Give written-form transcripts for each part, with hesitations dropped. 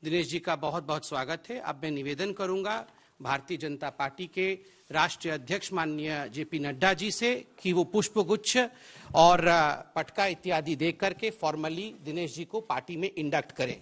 दिनेश जी का बहुत बहुत स्वागत है। अब मैं निवेदन करूंगा भारतीय जनता पार्टी के राष्ट्रीय अध्यक्ष माननीय जेपी नड्डा जी से कि वो पुष्पगुच्छ और पटका इत्यादि दे करके फॉर्मली दिनेश जी को पार्टी में इंडक्ट करें।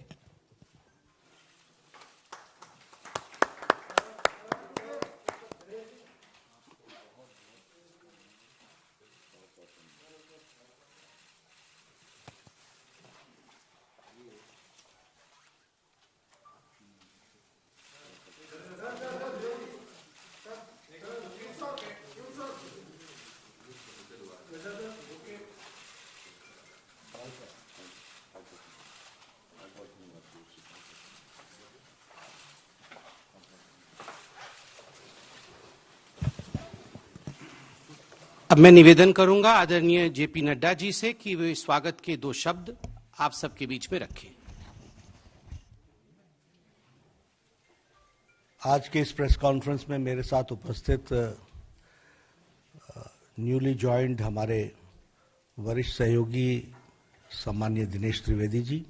अब मैं निवेदन करूंगा आदरणीय जेपी नड्डा जी से कि वे स्वागत के 2 शब्द आप सबके बीच में रखें। आज के इस प्रेस कॉन्फ्रेंस में मेरे साथ उपस्थित न्यूली ज्वाइंड हमारे वरिष्ठ सहयोगी सम्माननीय दिनेश त्रिवेदी जी,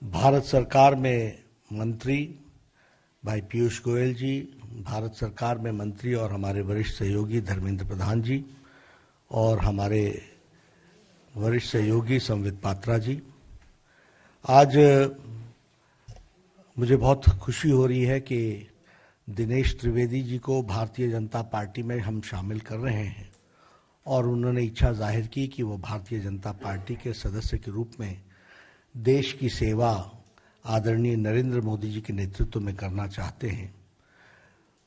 भारत सरकार में मंत्री भाई पीयूष गोयल जी, भारत सरकार में मंत्री और हमारे वरिष्ठ सहयोगी धर्मेंद्र प्रधान जी और हमारे वरिष्ठ सहयोगी संवित पात्रा जी। आज मुझे बहुत खुशी हो रही है कि दिनेश त्रिवेदी जी को भारतीय जनता पार्टी में हम शामिल कर रहे हैं और उन्होंने इच्छा जाहिर की कि वो भारतीय जनता पार्टी के सदस्य के रूप में देश की सेवा आदरणीय नरेंद्र मोदी जी के नेतृत्व में करना चाहते हैं।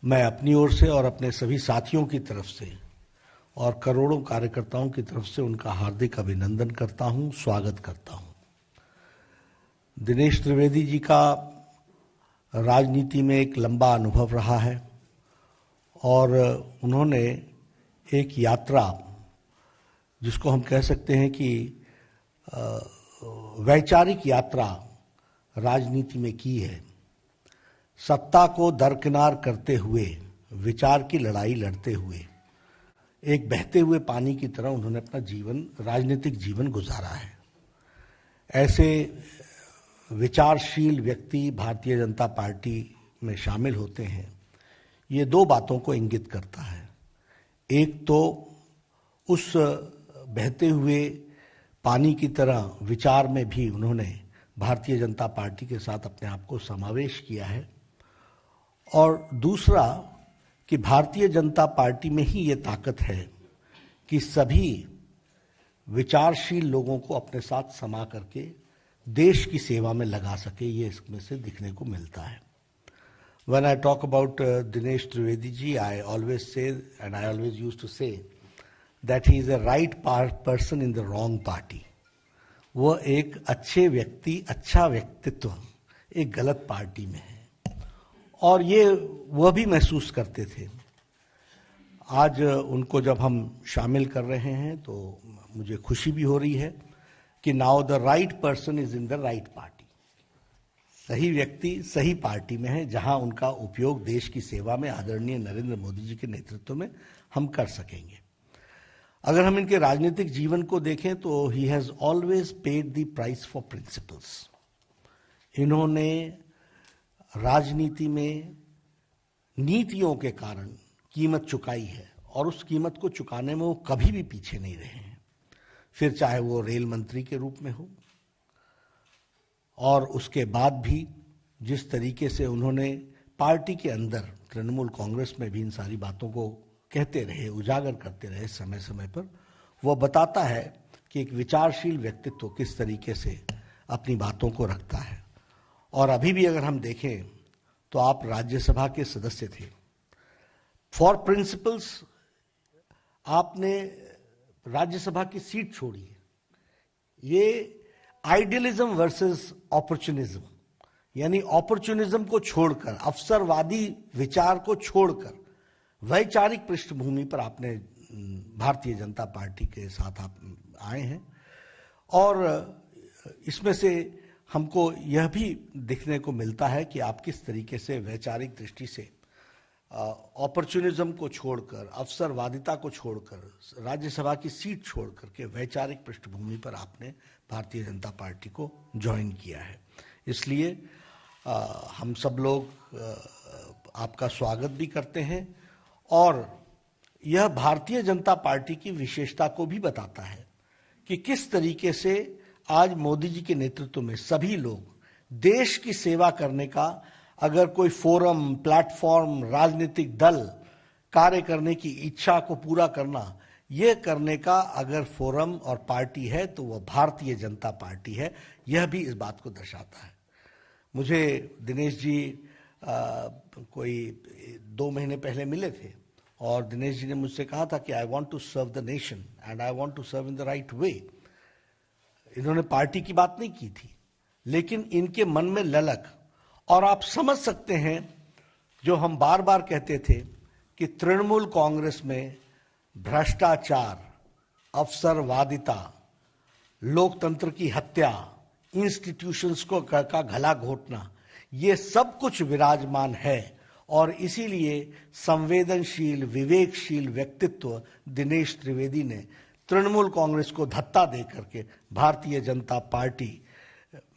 मैं अपनी ओर से और अपने सभी साथियों की तरफ से और करोड़ों कार्यकर्ताओं की तरफ से उनका हार्दिक अभिनंदन करता हूं, स्वागत करता हूं। दिनेश त्रिवेदी जी का राजनीति में एक लंबा अनुभव रहा है और उन्होंने एक यात्रा जिसको हम कह सकते हैं कि वैचारिक यात्रा राजनीति में की है। सत्ता को दरकिनार करते हुए, विचार की लड़ाई लड़ते हुए, एक बहते हुए पानी की तरह उन्होंने अपना जीवन, राजनीतिक जीवन गुजारा है। ऐसे विचारशील व्यक्ति भारतीय जनता पार्टी में शामिल होते हैं, ये 2 बातों को इंगित करता है। एक तो उस बहते हुए पानी की तरह विचार में भी उन्होंने भारतीय जनता पार्टी के साथ अपने आप को समावेश किया है और दूसरा कि भारतीय जनता पार्टी में ही ये ताकत है कि सभी विचारशील लोगों को अपने साथ समा करके देश की सेवा में लगा सके, ये इसमें से दिखने को मिलता है। When I talk about Dinesh Trivedi ji, I always say and I always used to say that he is a right person in the wrong party. वह एक अच्छे व्यक्ति, अच्छा व्यक्तित्व एक गलत पार्टी में है और ये वह भी महसूस करते थे। आज उनको जब हम शामिल कर रहे हैं तो मुझे खुशी भी हो रही है कि now the right person is in the right party. सही व्यक्ति सही पार्टी में है जहां उनका उपयोग देश की सेवा में आदरणीय नरेंद्र मोदी जी के नेतृत्व में हम कर सकेंगे। अगर हम इनके राजनीतिक जीवन को देखें तो he has always paid the price for principles. इन्होंने राजनीति में नीतियों के कारण कीमत चुकाई है और उस कीमत को चुकाने में वो कभी भी पीछे नहीं रहे हैं। फिर चाहे वो रेल मंत्री के रूप में हो और उसके बाद भी जिस तरीके से उन्होंने पार्टी के अंदर तृणमूल कांग्रेस में भी इन सारी बातों को कहते रहे, उजागर करते रहे समय समय पर, वो बताता है कि एक विचारशील व्यक्तित्व किस तरीके से अपनी बातों को रखता है। और अभी भी अगर हम देखें तो आप राज्यसभा के सदस्य थे। फॉर प्रिंसिपल्स आपने राज्यसभा की सीट छोड़ी है। ये आइडियलिज्म वर्सेस अपॉर्चुनिज्म, यानी अपॉर्चुनिज्म को छोड़कर, अवसरवादी विचार को छोड़कर वैचारिक पृष्ठभूमि पर आपने भारतीय जनता पार्टी के साथ आप आए हैं और इसमें से हमको यह भी दिखने को मिलता है कि आप किस तरीके से वैचारिक दृष्टि से अपॉर्चुनिज्म को छोड़कर, अवसरवादिता को छोड़कर, राज्यसभा की सीट छोड़कर के वैचारिक पृष्ठभूमि पर आपने भारतीय जनता पार्टी को ज्वाइन किया है। इसलिए हम सब लोग आपका स्वागत भी करते हैं और यह भारतीय जनता पार्टी की विशेषता को भी बताता है कि किस तरीके से आज मोदी जी के नेतृत्व में सभी लोग देश की सेवा करने का, अगर कोई फोरम, प्लेटफॉर्म, राजनीतिक दल कार्य करने की इच्छा को पूरा करना, यह करने का अगर फोरम और पार्टी है तो वह भारतीय जनता पार्टी है। यह भी इस बात को दर्शाता है। मुझे दिनेश जी कोई 2 महीने पहले मिले थे और दिनेश जी ने मुझसे कहा था कि I want to serve the nation and I want to serve in the right way. इन्होंने पार्टी की बात नहीं की थी, लेकिन इनके मन में ललक, और आप समझ सकते हैं जो हम बार बार कहते थे कि तृणमूल कांग्रेस में भ्रष्टाचार, अवसरवादिता, लोकतंत्र की हत्या, इंस्टीट्यूशंस को का गला घोटना, ये सब कुछ विराजमान है। और इसीलिए संवेदनशील, विवेकशील व्यक्तित्व दिनेश त्रिवेदी ने तृणमूल कांग्रेस को धत्ता दे करके भारतीय जनता पार्टी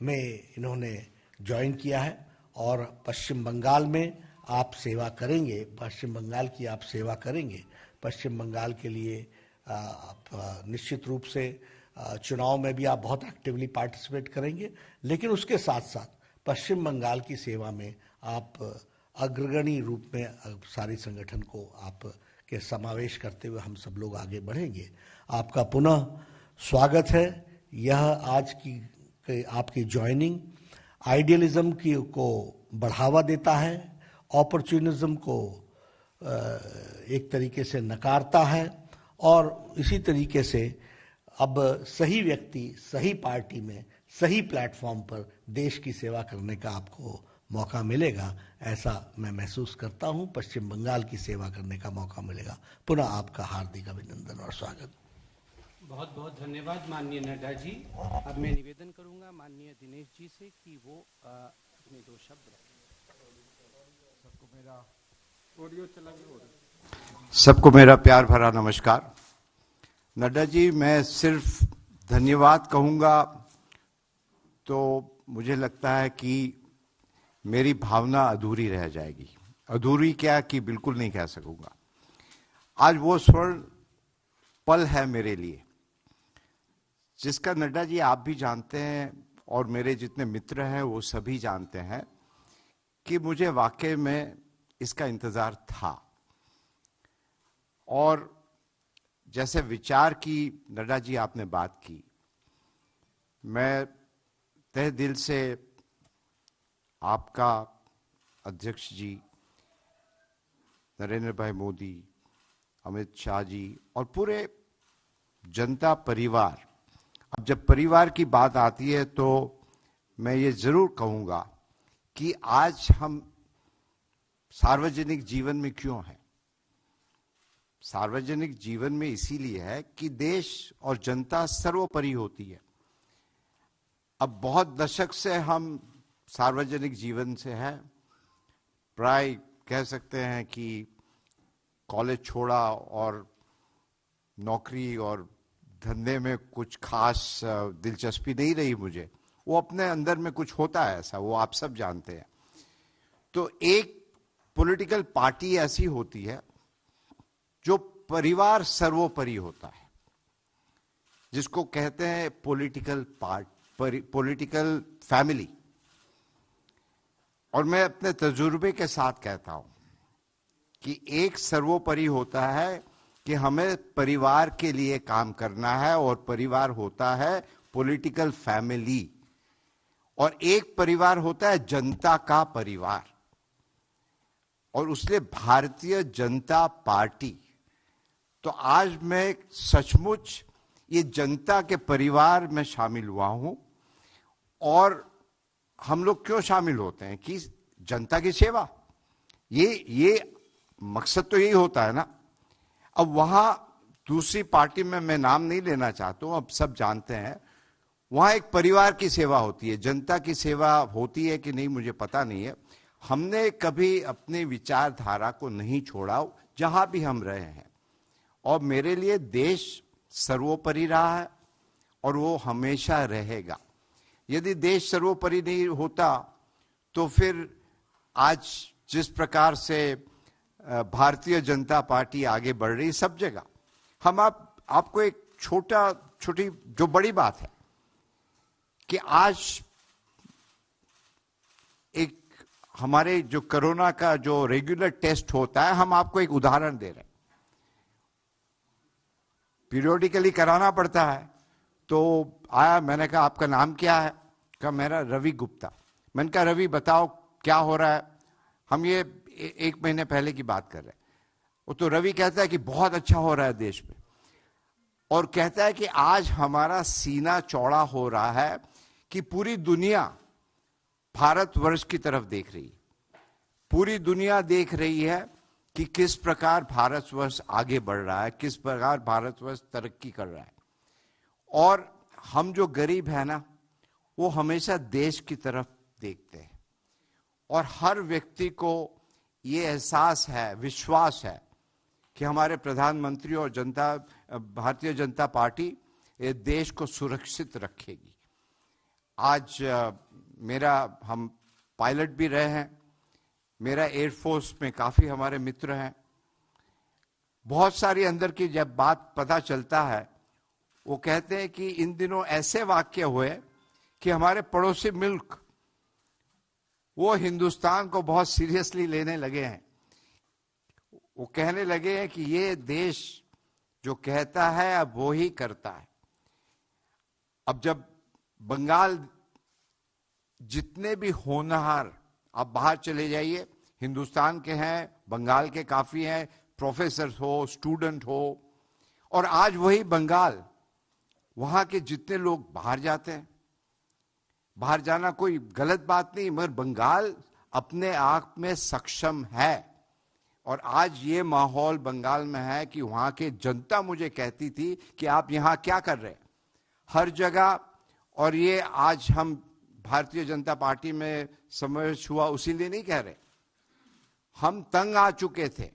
में इन्होंने ज्वाइन किया है और पश्चिम बंगाल में आप सेवा करेंगे, पश्चिम बंगाल की आप सेवा करेंगे। पश्चिम बंगाल के लिए आप निश्चित रूप से चुनाव में भी आप बहुत एक्टिवली पार्टिसिपेट करेंगे, लेकिन उसके साथ साथ पश्चिम बंगाल की सेवा में आप अग्रगणी रूप में सारी संगठन को आप के समावेश करते हुए हम सब लोग आगे बढ़ेंगे। आपका पुनः स्वागत है। यह आज की आपकी ज्वाइनिंग आइडियलिज्म की को बढ़ावा देता है, अपॉर्चुनिज्म को एक तरीके से नकारता है और इसी तरीके से अब सही व्यक्ति, सही पार्टी में, सही प्लेटफॉर्म पर देश की सेवा करने का आपको मौका मिलेगा, ऐसा मैं महसूस करता हूं। पश्चिम बंगाल की सेवा करने का मौका मिलेगा। पुनः आपका हार्दिक अभिनंदन और स्वागत। बहुत बहुत धन्यवाद माननीय नड्डा जी। अब मैं निवेदन करूंगा माननीय दिनेश जी से कि वो अपने 2 शब्द सबको मेरा प्यार भरा नमस्कार। नड्डा जी, मैं सिर्फ धन्यवाद कहूंगा तो मुझे लगता है कि मेरी भावना अधूरी रह जाएगी। अधूरी क्या कि बिल्कुल नहीं कह सकूंगा। आज वो स्वर्ण पल है मेरे लिए जिसका नड्डा जी आप भी जानते हैं और मेरे जितने मित्र हैं वो सभी जानते हैं कि मुझे वाकई में इसका इंतजार था। और जैसे विचार की नड्डा जी आपने बात की, मैं तहे दिल से आपका अध्यक्ष जी नरेंद्र भाई मोदी, अमित शाह जी और पूरे जनता परिवार, अब जब परिवार की बात आती है तो मैं ये जरूर कहूंगा कि आज हम सार्वजनिक जीवन में क्यों हैं। सार्वजनिक जीवन में इसीलिए है कि देश और जनता सर्वोपरि होती है। अब बहुत दशक से हम सार्वजनिक जीवन से है, प्राय कह सकते हैं कि कॉलेज छोड़ा और नौकरी और धंधे में कुछ खास दिलचस्पी नहीं रही मुझे। वो अपने अंदर में कुछ होता है ऐसा, वो आप सब जानते हैं। तो एक पॉलिटिकल पार्टी ऐसी होती है जो परिवार सर्वोपरि होता है, जिसको कहते हैं पॉलिटिकल फैमिली। और मैं अपने तजुर्बे के साथ कहता हूं कि एक सर्वोपरि होता है कि हमें परिवार के लिए काम करना है और परिवार होता है पॉलिटिकल फैमिली, और एक परिवार होता है जनता का परिवार। और उसलिए भारतीय जनता पार्टी, तो आज मैं सचमुच ये जनता के परिवार में शामिल हुआ हूं। और हम लोग क्यों शामिल होते हैं कि जनता की सेवा, ये मकसद तो यही होता है ना। अब वहां दूसरी पार्टी में मैं नाम नहीं लेना चाहता हूं, अब सब जानते हैं, वहां एक परिवार की सेवा होती है। जनता की सेवा होती है कि नहीं मुझे पता नहीं है। हमने कभी अपनी विचारधारा को नहीं छोड़ा जहां भी हम रहे हैं, और मेरे लिए देश सर्वोपरि रहा है और वो हमेशा रहेगा। यदि देश सर्वोपरि नहीं होता तो फिर आज जिस प्रकार से भारतीय जनता पार्टी आगे बढ़ रही सब जगह, हम आपको एक छोटी जो बड़ी बात है कि आज एक हमारे जो कोरोना का जो रेगुलर टेस्ट होता है, हम आपको एक उदाहरण दे रहे हैं। पीरियोडिकली कराना पड़ता है, तो आया, मैंने कहा आपका नाम क्या है? कहा मेरा रवि गुप्ता। मैंने कहा रवि बताओ क्या हो रहा है? हम ये 1 महीने पहले की बात कर रहे हैं। वो तो रवि कहता है कि बहुत अच्छा हो रहा है देश में, और कहता है कि आज हमारा सीना चौड़ा हो रहा है कि पूरी दुनिया भारतवर्ष की तरफ देख रही है। पूरी दुनिया देख रही है कि किस प्रकार भारतवर्ष आगे बढ़ रहा है, किस प्रकार भारतवर्ष तरक्की कर रहा है। और हम जो गरीब है ना, वो हमेशा देश की तरफ देखते हैं, और हर व्यक्ति को ये एहसास है, विश्वास है कि हमारे प्रधानमंत्री और भारतीय जनता पार्टी ये देश को सुरक्षित रखेगी। आज हम पायलट भी रहे हैं, मेरा एयरफोर्स में काफी हमारे मित्र हैं। बहुत सारी अंदर की जब बात पता चलता है, वो कहते हैं कि इन दिनों ऐसे वाक्य हुए कि हमारे पड़ोसी मुल्क वो हिंदुस्तान को बहुत सीरियसली लेने लगे हैं। वो कहने लगे हैं कि ये देश जो कहता है अब वो ही करता है। अब जब बंगाल जितने भी होनहार, आप बाहर चले जाइए, हिंदुस्तान के हैं, बंगाल के काफी हैं, प्रोफेसर हो, स्टूडेंट हो, और आज वही बंगाल, वहां के जितने लोग बाहर जाते हैं, बाहर जाना कोई गलत बात नहीं, मगर बंगाल अपने आप में सक्षम है। और आज ये माहौल बंगाल में है कि वहां के जनता मुझे कहती थी कि आप यहां क्या कर रहे हैं, हर जगह। और ये आज हम भारतीय जनता पार्टी में समावेश हुआ उसी लिए नहीं कह रहे, हम तंग आ चुके थे।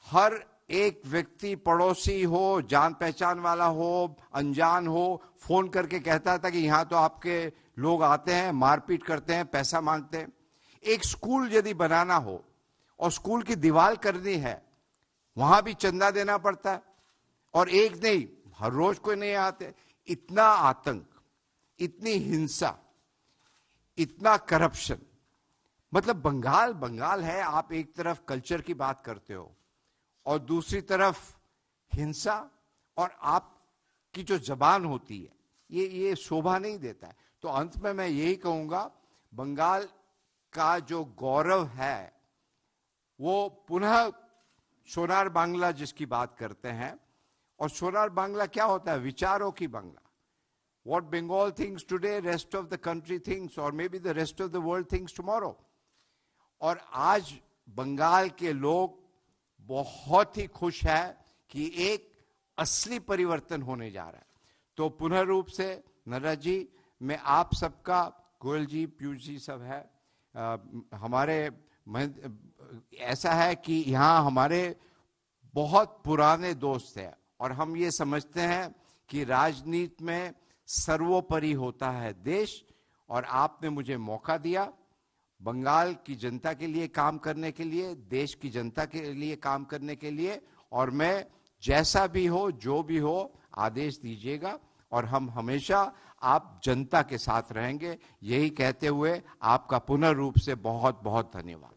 हर एक व्यक्ति, पड़ोसी हो, जान पहचान वाला हो, अनजान हो, फोन करके कहता था कि यहां तो आपके लोग आते हैं, मारपीट करते हैं, पैसा मांगते हैं। एक स्कूल यदि बनाना हो और स्कूल की दीवार करनी है, वहां भी चंदा देना पड़ता है, और एक नहीं, हर रोज कोई नहीं आते। इतना आतंक, इतनी हिंसा, इतना करप्शन, मतलब बंगाल है। आप एक तरफ कल्चर की बात करते हो और दूसरी तरफ हिंसा, और आपकी जो जबान होती है, ये शोभा नहीं देता है। तो अंत में मैं यही कहूंगा, बंगाल का जो गौरव है वो पुनः सोनार बांग्ला जिसकी बात करते हैं, और सोनार बांग्ला क्या होता है? विचारों की Bangla. What Bengal thinks today, rest of the country thinks, or maybe the rest of the world thinks tomorrow. और आज बंगाल के लोग बहुत ही खुश है कि एक असली परिवर्तन होने जा रहा है। तो पुनः रूप से नरेश जी, मैं आप सबका, गोयल जी, पीयूष जी सब है, हमारे ऐसा है कि यहाँ हमारे बहुत पुराने दोस्त हैं, और हम ये समझते हैं कि राजनीति में सर्वोपरि होता है देश। और आपने मुझे मौका दिया बंगाल की जनता के लिए काम करने के लिए, देश की जनता के लिए काम करने के लिए, और मैं जैसा भी हो, जो भी हो, आदेश दीजिएगा, और हम हमेशा आप जनता के साथ रहेंगे। यही कहते हुए आपका पुनः रूप से बहुत बहुत धन्यवाद।